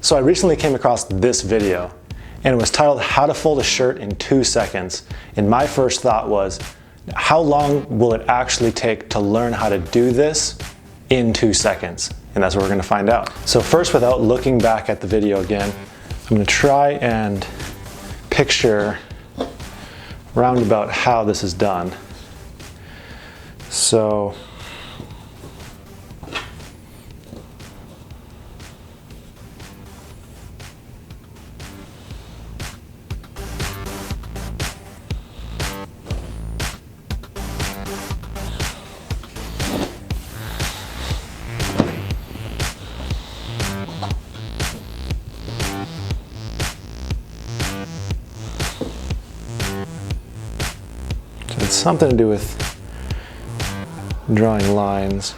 So I recently came across this video and it was titled How to Fold a Shirt in 2 Seconds. And my first thought was, how long will it actually take to learn how to do this in 2 seconds? And that's what we're gonna find out. So first, without looking back at the video again, I'm gonna try and picture roundabout how this is done. So it's something to do with drawing lines.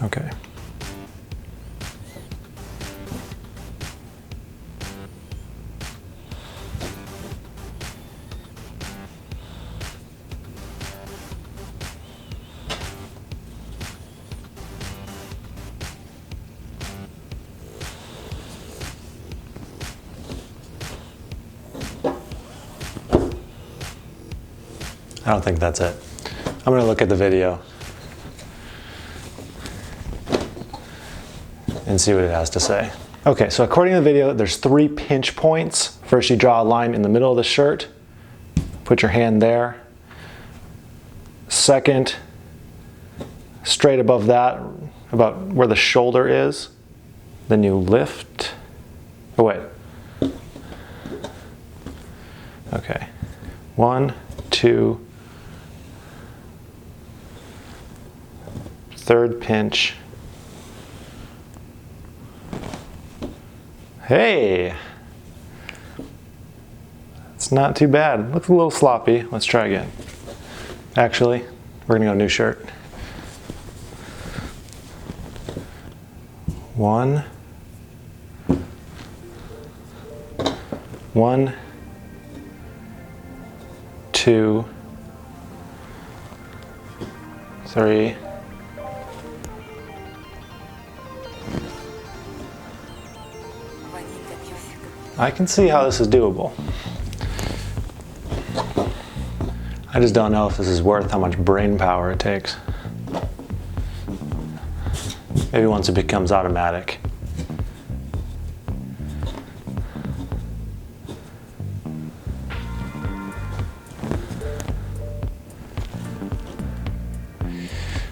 Okay. I don't think that's it. I'm gonna look at the video and see what it has to say. Okay, so according to the video, there's 3 pinch points. First, you draw a line in the middle of the shirt, put your hand there. Second, straight above that, about where the shoulder is, then you lift. Oh wait. Okay, 1, 2, third pinch. Hey, it's not too bad. Looks a little sloppy. Let's try again. Actually, we're gonna go new shirt. 1, 1, 2, 3. I can see how this is doable. I just don't know if this is worth how much brain power it takes. Maybe once it becomes automatic.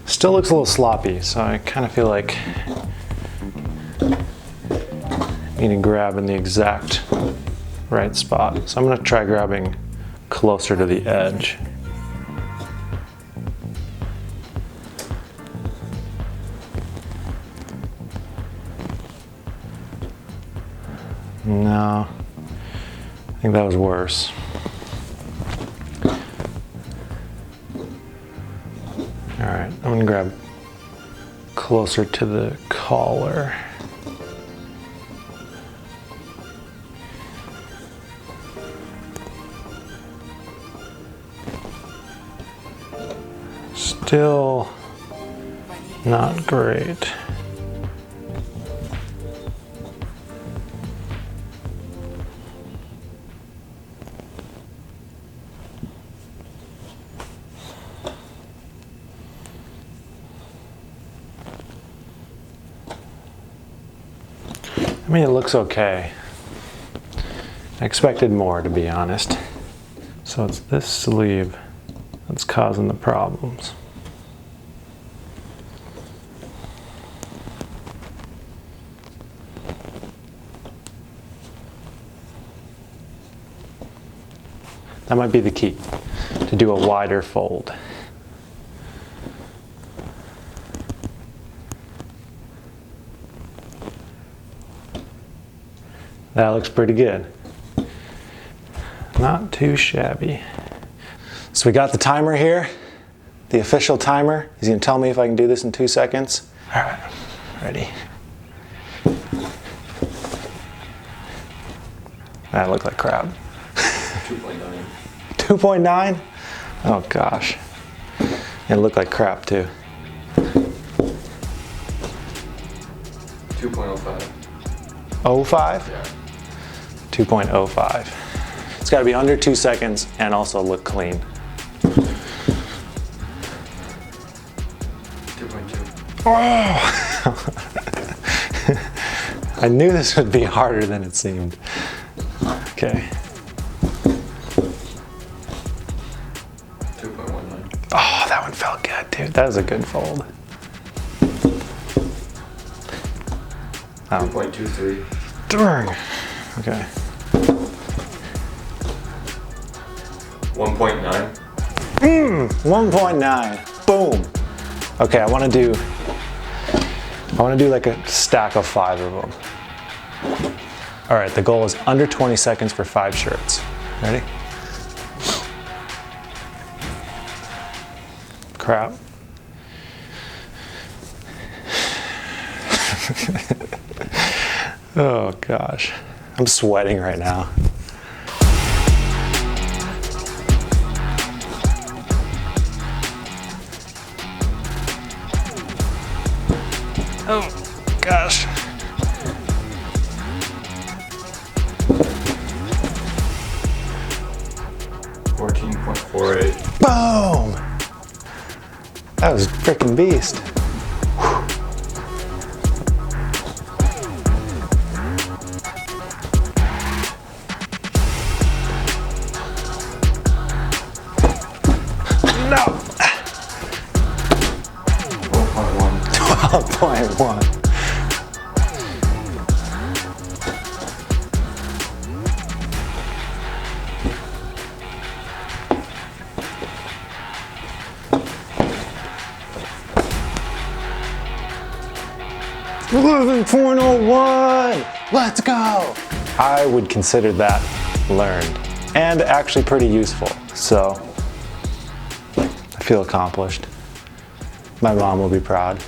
Still looks a little sloppy, so I kind of feel like I need to grab in the exact right spot. So I'm going to try grabbing closer to the edge. No, I think that was worse. All right, I'm going to grab closer to the collar. Still not great. I mean, it looks okay. I expected more, to be honest. So it's this sleeve that's causing the problems. That might be the key, to do a wider fold. That looks pretty good. Not too shabby. So we got the timer here, the official timer. He's gonna tell me if I can do this in 2 seconds. All right, ready. That looked like crap. 2.9. 2.9? Oh gosh. It looked like crap too. 2.05. 05? Yeah. 2.05. It's got to be under 2 seconds and also look clean. 2.2. Oh! I knew this would be harder than it seemed. Okay. 2.19. Oh, that one felt good, dude. That was a good fold. 2.23. Darn. Okay. 1.9. 1.9. Boom. Okay, I want to do like a stack of 5 of them. All right, the goal is under 20 seconds for 5 shirts. Ready? Crap. Oh gosh, I'm sweating right now. Oh gosh. $14.48. Boom! That was a freaking beast. No! 12.1. $11.01! Let's go! I would consider that learned and actually pretty useful, so I feel accomplished. My mom will be proud.